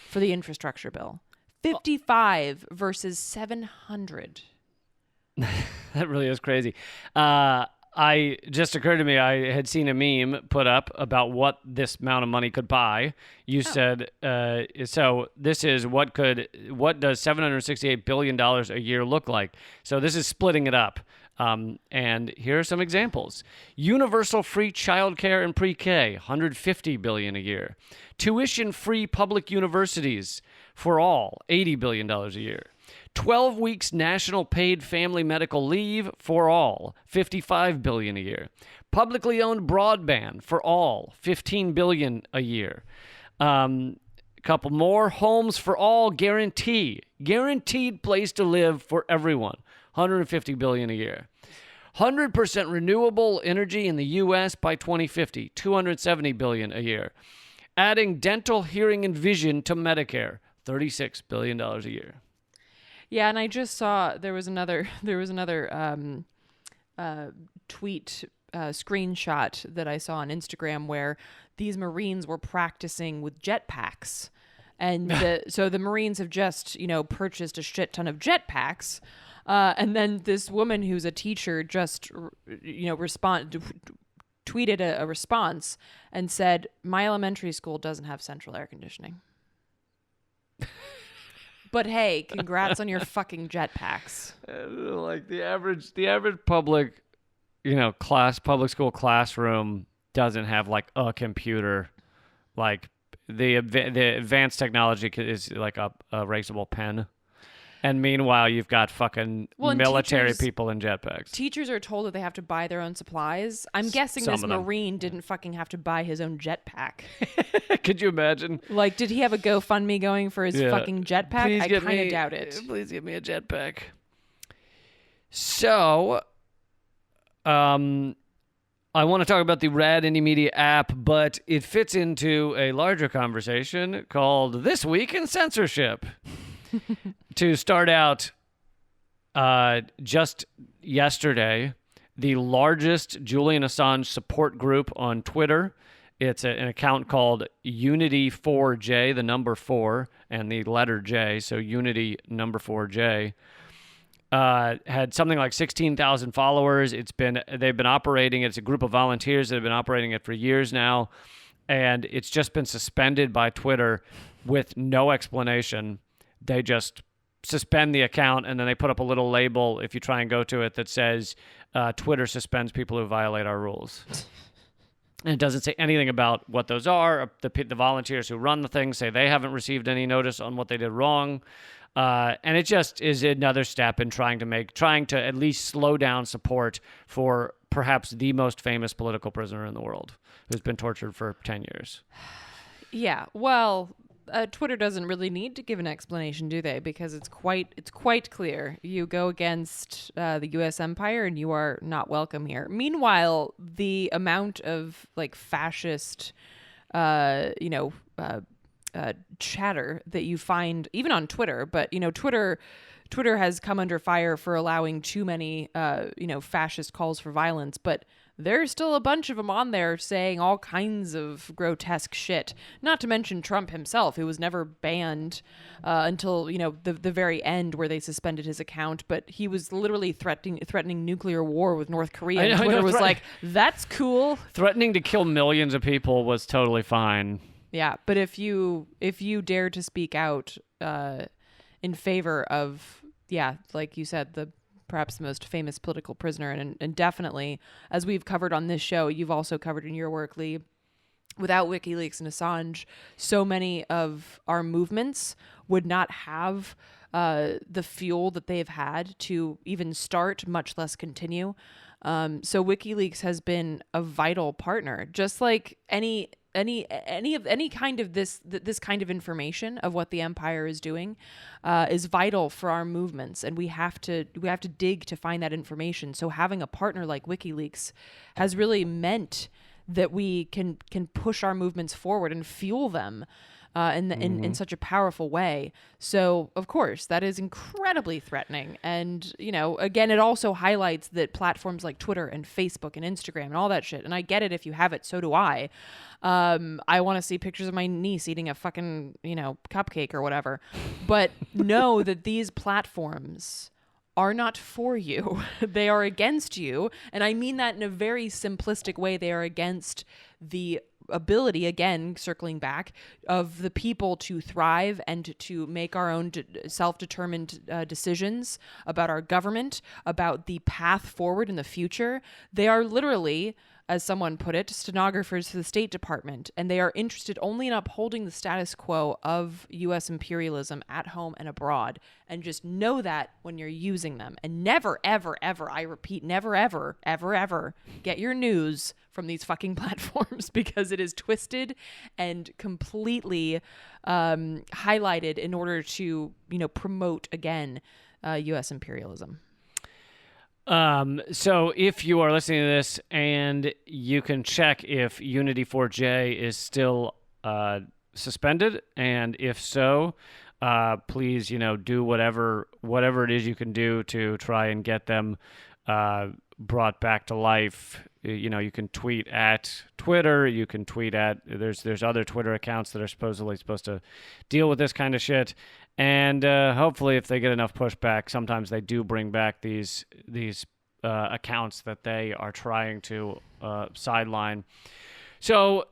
for the infrastructure bill. 55 versus 700. That really is crazy. Just occurred to me, I had seen a meme put up about what this amount of money could buy. You said, so this is what does $768 billion a year look like? So this is splitting it up. And here are some examples. Universal free childcare and pre-K, $150 billion a year. Tuition-free public universities for all, $80 billion a year. 12 weeks national paid family medical leave for all, $55 billion a year. Publicly owned broadband for all, $15 billion a year. A couple more, homes for all, guaranteed place to live for everyone, $150 billion a year. 100% renewable energy in the U.S. by 2050, $270 billion a year. Adding dental, hearing, and vision to Medicare, $36 billion a year. Yeah, and I just saw there was another tweet screenshot that I saw on Instagram where these Marines were practicing with jetpacks. And so the Marines have just, purchased a shit ton of jetpacks. And then this woman who's a teacher just, tweeted a response and said, "My elementary school doesn't have central air conditioning." But hey, congrats on your fucking jetpacks. Like the average public, public school classroom doesn't have like a computer. Like the advanced technology is like a erasable pen. And meanwhile, you've got fucking military people in jetpacks. Teachers are told that they have to buy their own supplies. I'm guessing this Marine didn't fucking have to buy his own jetpack. Could you imagine? Like, did he have a GoFundMe going for his fucking jetpack? I kind of doubt it. Please give me a jetpack. So, I want to talk about the Rad Indie Media app, but it fits into a larger conversation called This Week in Censorship. To start out, just yesterday, the largest Julian Assange support group on Twitter, it's an account called Unity4J, the number 4, and the letter J, so Unity number 4J, had something like 16,000 followers. They've been operating it. It's a group of volunteers that have been operating it for years now, and it's just been suspended by Twitter with no explanation. They just suspend the account, and then they put up a little label if you try and go to it that says, Twitter suspends people who violate our rules. And it doesn't say anything about what those are. The volunteers who run the thing say they haven't received any notice on what they did wrong. And it just is another step in trying to at least slow down support for perhaps the most famous political prisoner in the world who's been tortured for 10 years. Yeah, well, Twitter doesn't really need to give an explanation, do they? Because it's quite clear. You go against the U.S. empire, and you are not welcome here. Meanwhile, the amount of like fascist, chatter that you find even on Twitter, but Twitter has come under fire for allowing too many fascist calls for violence, but there's still a bunch of them on there saying all kinds of grotesque shit. Not to mention Trump himself, who was never banned until the very end, where they suspended his account. But he was literally threatening nuclear war with North Korea. And Twitter was like, "That's cool." Threatening to kill millions of people was totally fine. Yeah, but if you dare to speak out in favor of, like you said, perhaps the most famous political prisoner, and definitely, as we've covered on this show, you've also covered in your work, Lee, without WikiLeaks and Assange, so many of our movements would not have the fuel that they've had to even start, much less continue. So WikiLeaks has been a vital partner, just like any kind of this kind of information of what the empire is doing is vital for our movements, and we have to dig to find that information. So having a partner like WikiLeaks has really meant that we can push our movements forward and fuel them in such a powerful way. So of course that is incredibly threatening, and again, it also highlights that platforms like Twitter and Facebook and Instagram and all that shit, and I get it, if you have it, so do I. I want to see pictures of my niece eating a fucking cupcake or whatever, but know that these platforms are not for you. They are against you, and I mean that in a very simplistic way. They are against the ability, again, circling back, of the people to thrive and to make our own self-determined decisions about our government, about the path forward in the future. They are literally, as someone put it, stenographers to the State Department, and they are interested only in upholding the status quo of U.S. imperialism at home and abroad. And just know that when you're using them. And never, ever, ever, I repeat, never, ever, ever, ever get your news from these fucking platforms, because it is twisted and completely highlighted in order to, promote, again, U.S. imperialism. So if you are listening to this, and you can check if Unity4J is still suspended, and if so, Please, do whatever it is you can do to try and get them brought back to life. You can tweet at Twitter. You can tweet at there's other Twitter accounts that are supposed to deal with this kind of shit. And hopefully, if they get enough pushback, sometimes they do bring back these accounts that they are trying to sideline. So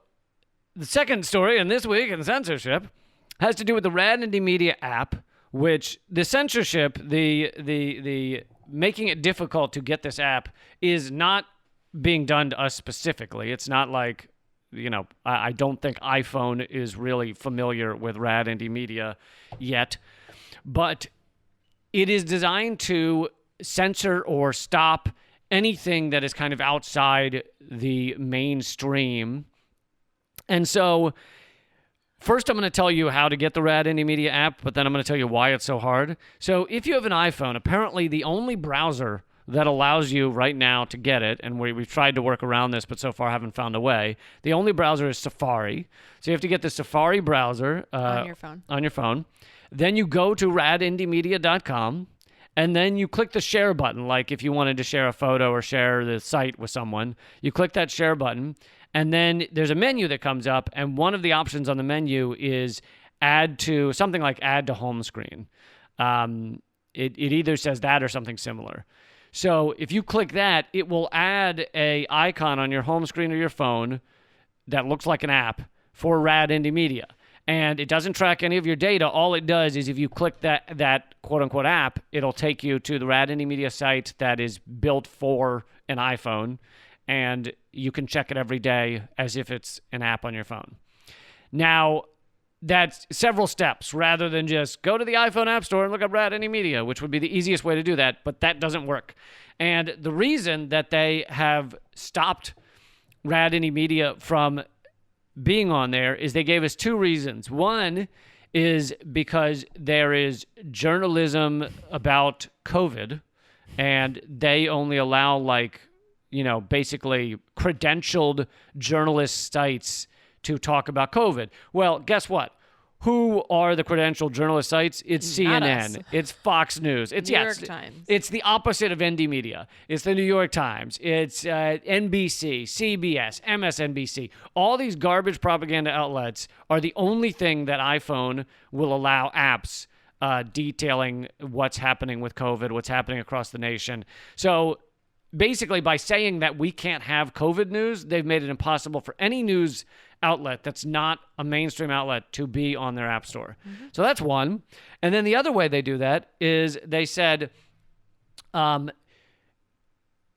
the second story in this week in censorship has to do with the Rad Indie Media app, which the censorship, the making it difficult to get this app is not being done to us specifically. It's not like, I don't think iPhone is really familiar with Rad Indie Media yet, but it is designed to censor or stop anything that is kind of outside the mainstream. And so first, I'm going to tell you how to get the Rad Indie Media app, but then I'm going to tell you why it's so hard. So if you have an iPhone, apparently the only browser that allows you right now to get it, and we've tried to work around this, but so far haven't found a way, the only browser is Safari. So you have to get the Safari browser on your phone. Then you go to radindiemedia.com, and then you click the share button, like if you wanted to share a photo or share the site with someone. You click that share button, and then there's a menu that comes up, and one of the options on the menu is add to home screen. It either says that or something similar. So if you click that, it will add a icon on your home screen or your phone that looks like an app for Rad Indie Media. And it doesn't track any of your data. All it does is if you click that quote-unquote app, it'll take you to the Rad Indie Media site that is built for an iPhone, and you can check it every day as if it's an app on your phone. Now, that's several steps rather than just go to the iPhone App Store and look up Rad Indie Media, which would be the easiest way to do that, but that doesn't work. And the reason that they have stopped Rad Indie Media from being on there is they gave us two reasons. One is because there is journalism about COVID, and they only allow basically credentialed journalist sites to talk about COVID. Well, guess what? Who are the credentialed journalist sites? It's Not CNN. us. It's Fox News. It's New York Times. It's the opposite of Indie Media. It's the New York Times. It's NBC, CBS, MSNBC. All these garbage propaganda outlets are the only thing that iPhone will allow apps detailing what's happening with COVID, what's happening across the nation. So basically, by saying that we can't have COVID news, they've made it impossible for any news outlet that's not a mainstream outlet to be on their app store. Mm-hmm. So that's one. And then the other way they do that is they said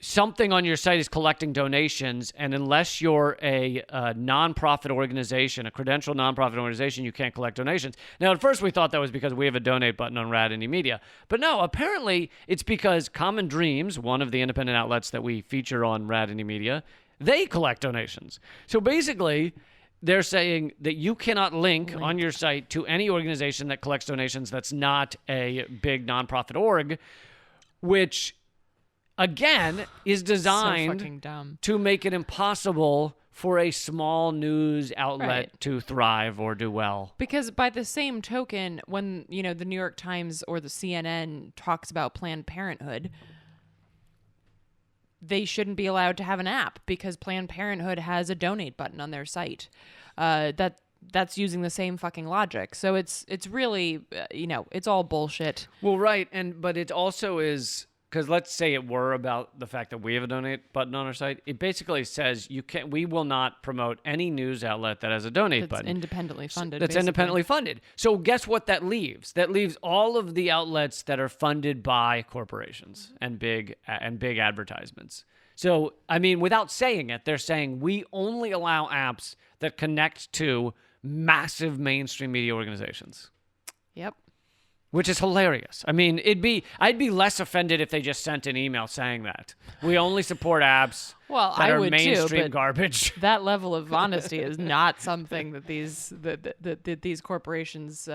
something on your site is collecting donations, and unless you're a nonprofit organization, a credentialed nonprofit organization, you can't collect donations. Now, at first we thought that was because we have a donate button on Rad Indie Media. But no, apparently it's because Common Dreams, one of the independent outlets that we feature on Rad Indie Media, they collect donations. So basically, they're saying that you cannot link on your site to any organization that collects donations that's not a big nonprofit org, which, again, is designed so fucking dumb to make it impossible for a small news outlet Right. to thrive or do well. Because by the same token, when the New York Times or the CNN talks about Planned Parenthood, they shouldn't be allowed to have an app because Planned Parenthood has a donate button on their site. That's using the same fucking logic. So it's really it's all bullshit. Well, right, but it also is, because let's say it were about the fact that we have a donate button on our site. It basically says we will not promote any news outlet that has a donate That's button. Independently funded. That's basically. independently funded. So guess what that leaves? That leaves all of the outlets that are funded by corporations and big advertisements. So, I mean, without saying it, they're saying we only allow apps that connect to massive mainstream media organizations. Yep. Which is hilarious. I mean, I'd be less offended if they just sent an email saying that. We only support apps Well, that I are would mainstream too, but garbage. that level of honesty is not something that these corporations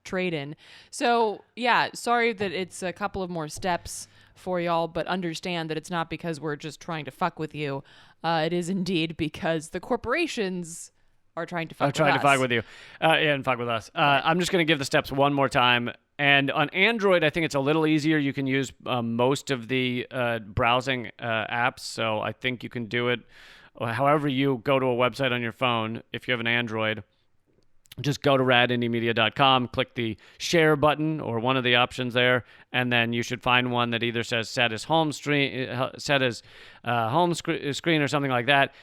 trade in. So yeah, sorry that it's a couple of more steps for y'all, but understand that it's not because we're just trying to fuck with you. It is indeed because the corporations are trying to fuck I'm with trying us. to fuck with you. And fuck with us. I'm just going to give the steps one more time. And on Android, I think it's a little easier. You can use most of the browsing apps. So I think you can do it however you go to a website on your phone. If you have an Android, just go to radindiemedia.com, click the share button or one of the options there, and then you should find one that either says set as home screen or something like that.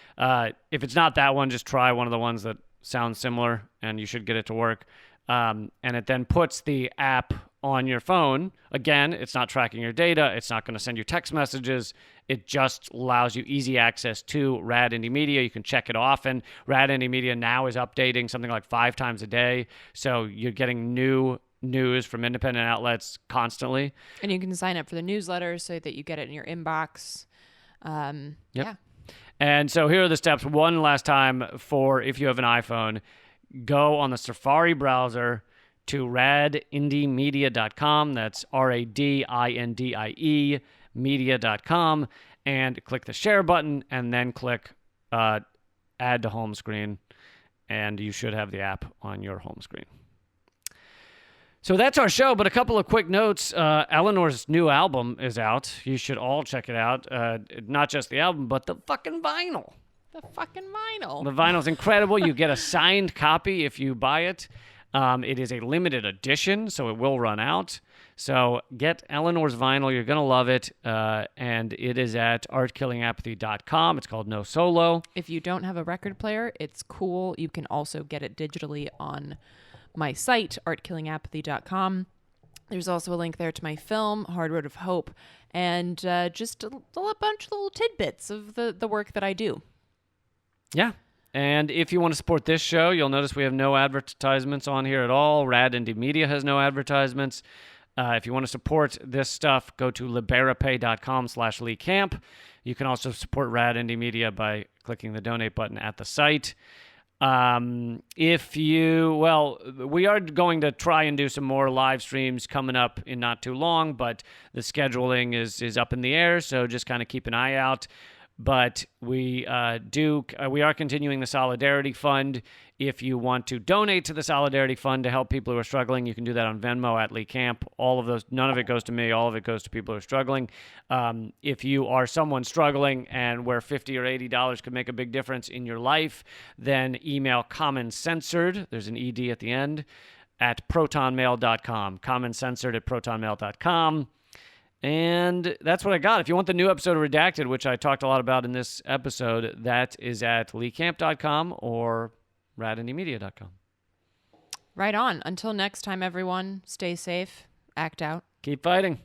If it's not that one, just try one of the ones that sounds similar, and you should get it to work. And it then puts the app on your phone. Again, it's not tracking your data. It's not going to send you text messages. It just allows you easy access to Rad Indie Media. You can check it often. Rad Indie Media now is updating something like 5 times a day. So you're getting new news from independent outlets constantly. And you can sign up for the newsletter so that you get it in your inbox. Yeah. And so here are the steps one last time for if you have an iPhone. Go on the Safari browser to radindiemedia.com. That's RADINDIE media.com, and click the share button and then click add to home screen, and you should have the app on your home screen. So that's our show, but a couple of quick notes. Eleanor's new album is out. You should all check it out. Not just the album, but the fucking vinyl. The fucking vinyl. The vinyl's incredible. You get a signed copy if you buy it. It is a limited edition, so it will run out. So get Eleanor's vinyl. You're going to love it. And it is at artkillingapathy.com. It's called No Solo. If you don't have a record player, it's cool. You can also get it digitally on my site, artkillingapathy.com. There's also a link there to my film, Hard Road of Hope, and just a bunch of little tidbits of the work that I do. Yeah. And if you want to support this show, you'll notice we have no advertisements on here at all. Rad Indie Media has no advertisements. If you want to support this stuff, go to liberapay.com/Lee Camp. You can also support Rad Indie Media by clicking the donate button at the site. We are going to try and do some more live streams coming up in not too long, but the scheduling is up in the air, so just kind of keep an eye out. But we are continuing the Solidarity Fund. If you want to donate to the Solidarity Fund to help people who are struggling, you can do that on Venmo at Lee Camp. All of those, none of it goes to me. All of it goes to people who are struggling. If you are someone struggling and where $50 or $80 could make a big difference in your life, then email commoncensored, there's an ED at the end, at protonmail.com. Commoncensored at protonmail.com. And that's what I got. If you want the new episode of Redacted, which I talked a lot about in this episode, that is at leecamp.com or radindiemedia.com. Right on. Until next time, everyone, stay safe, act out. Keep fighting.